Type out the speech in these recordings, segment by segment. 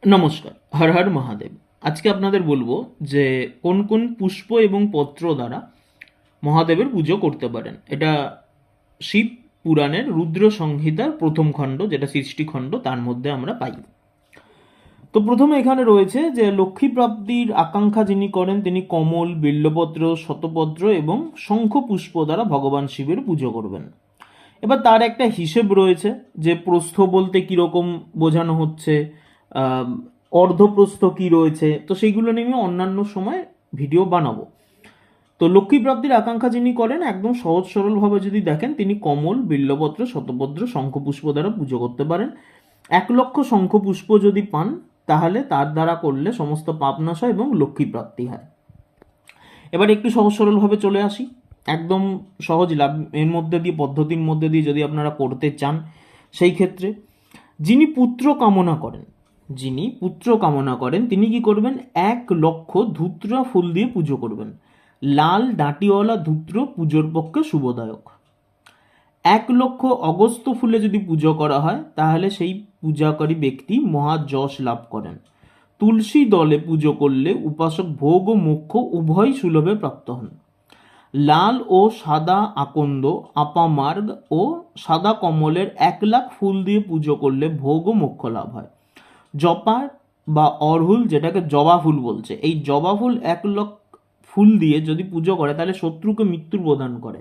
নমস্কার, হর হর মহাদেব। আজকে আপনাদের বলবো যে কোন কোন পুষ্প এবং পত্র দ্বারা মহাদেবের পুজো করতে পারেন। এটা শিব পুরাণের রুদ্র সংহিতার প্রথম খণ্ড, যেটা 60 খণ্ড, তার মধ্যে আমরা পাই। তো প্রথমে এখানে রয়েছে যে লক্ষ্মী প্রাপ্তির আকাঙ্ক্ষা যিনি করেন তিনি কমল, বিল্লপত্র, শতপত্র এবং শঙ্খ পুষ্প দ্বারা ভগবান শিবের পুজো করবেন। এবার তার একটা হিসেব রয়েছে যে প্রস্থ বলতে কীরকম বোঝানো হচ্ছে, অর্ধপ্রস্থ কি রয়েছে, তো সেইগুলো নিয়ে অন্যান্য সময় ভিডিও বানাবো। তো লক্ষ্মী প্রাপ্তির আকাঙ্ক্ষা যিনি করেন, একদম সহজ সরলভাবে যদি দেখেন, তিনি কমল, বিল্লপত্র, শতপত্র, শঙ্খপুষ্প দ্বারা পুজো করতে পারেন। 1,00,000 শঙ্খপুষ্প যদি পান তাহলে তার দ্বারা করলে সমস্ত পাপ নাশ হয় এবং লক্ষ্মী প্রাপ্তি হয়। এবার একটু সহজ সরলভাবে চলে আসি, একদম সহজ লাভ এর মধ্যে দিয়ে, পদ্ধতির মধ্যে দিয়ে যদি আপনারা করতে চান, সেই ক্ষেত্রে যিনি পুত্র কামনা করেন, তিনি কি করবেন, 1,00,000 ধূত্রা ফুল দিয়ে পুজো করবেন। লাল ডাঁটিওয়ালা ধূত্র পুজোর পক্ষে শুভদায়ক। 1,00,000 অগস্ত্য ফুলে যদি পুজো করা হয় তাহলে সেই পূজাকারী ব্যক্তি মহাযশ লাভ করেন। তুলসী দলে পুজো করলে উপাসক ভোগ ও মোক্ষ উভয় সুলভে প্রাপ্ত হন। লাল ও সাদা আকন্দ, আপামার্গ ও সাদা কমলের 1,00,000 ফুল দিয়ে পুজো করলে ভোগ ও মোক্ষ লাভ হয়। জপা বা অড়হুল, যেটাকে জবা ফুল বলছে, এই জবা ফুল 1,00,000 ফুল দিয়ে যদি পুজো করে তাহলে শত্রুকে মৃত্যুর প্রদান করে।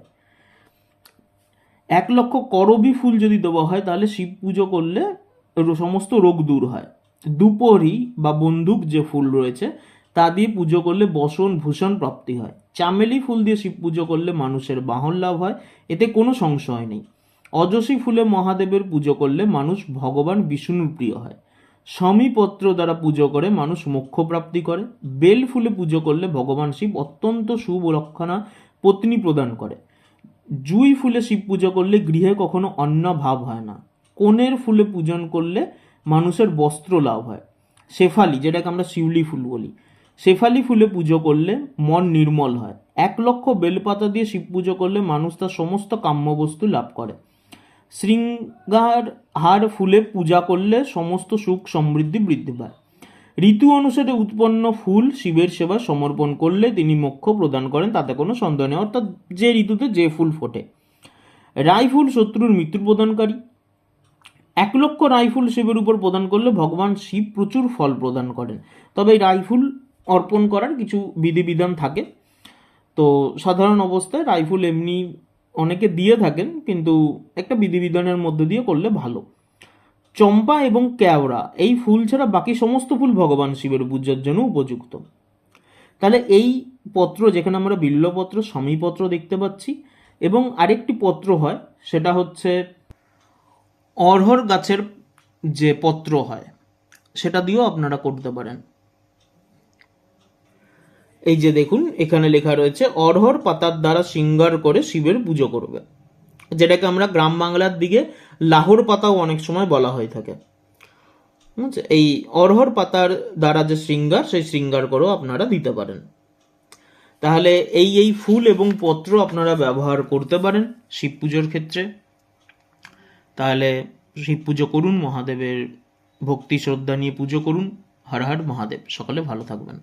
1,00,000 করবী ফুল যদি দেওয়া হয় তাহলে শিব পুজো করলে সমস্ত রোগ দূর হয়। দুপরি বা বন্দুক যে ফুল রয়েছে তা দিয়ে পুজো করলে বসন ভূষণ প্রাপ্তি হয়। চামেলি ফুল দিয়ে শিব পুজো করলে মানুষের বাহন লাভ হয়, এতে কোনো সংশয় নেই। অজসী ফুলে মহাদেবের পুজো করলে মানুষ ভগবান বিষ্ণুর প্রিয় হয়। সমীপত্র দ্বারা পুজো করে মানুষ মোক্ষ প্রাপ্তি করে। বেল ফুলে পুজো করলে ভগবান শিব অত্যন্ত সুলক্ষণা পত্নী প্রদান করে। জুঁই ফুলে শিব পুজো করলে গৃহে কখনো অন্ন ভাব হয় না। কোণের ফুলে পূজন করলে মানুষের বস্ত্র লাভ হয়। শেফালি, যেটাকে আমরা শিউলি ফুল বলি, শেফালি ফুলে পুজো করলে মন নির্মল হয়। 1,00,000 বেলপাতা দিয়ে শিব পুজো করলে মানুষ তার সমস্ত কাম্য বস্তু লাভ করে। শৃঙ্গার হার ফুলে পূজা করলে সমস্ত সুখ সমৃদ্ধি বৃদ্ধি পায়। ঋতু অনুসারে উৎপন্ন ফুল শিবের সেবায় সমর্পণ করলে তিনি মোক্ষ প্রদান করেন, তাতে কোনো সন্দেহ নেই। অর্থাৎ যে ঋতুতে যে ফুল ফোটে। রাই ফুল শত্রুর মৃত্যু প্রদানকারী। 1,00,000 রাই ফুল শিবের উপর প্রদান করলে ভগবান শিব প্রচুর ফল প্রদান করেন। তবে এই রাই ফুল অর্পণ করার কিছু বিধিবিধান থাকে। তো সাধারণ অবস্থায় রাই ফুল এমনি অনেকে দিয়ে থাকেন, কিন্তু একটা বিধিবিধানের মধ্যে দিয়ে করলে ভালো। চম্পা এবং কেওড়া এই ফুল ছাড়া বাকি সমস্ত ফুল ভগবান শিবের পূজার জন্য উপযুক্ত। তাহলে এই পত্র, যেখানে আমরা বিল্লপত্র, সমীপত্র দেখতে পাচ্ছি, এবং আরেকটি পত্র হয় সেটা হচ্ছে অড়হর গাছের যে পত্র হয় সেটা দিয়েও আপনারা করতে পারেন। এই যে দেখুন, এখানে লেখা রয়েছে অড়হর পাতার দ্বারা শৃঙ্গার করে শিবের পুজো করবে, যেটাকে আমরা গ্রাম বাংলার দিকে লাহোর পাতাও অনেক সময় বলা হয়ে থাকে। এই অড়হর পাতার দ্বারা যে শৃঙ্গার, সেই শৃঙ্গার করেও আপনারা দিতে পারেন। তাহলে এই ফুল এবং পত্র আপনারা ব্যবহার করতে পারেন শিব পুজোর ক্ষেত্রে। তাহলে শিব পুজো করুন, মহাদেবের ভক্তি শ্রদ্ধা নিয়ে পুজো করুন। হর হর মহাদেব। সকলে ভালো থাকবেন।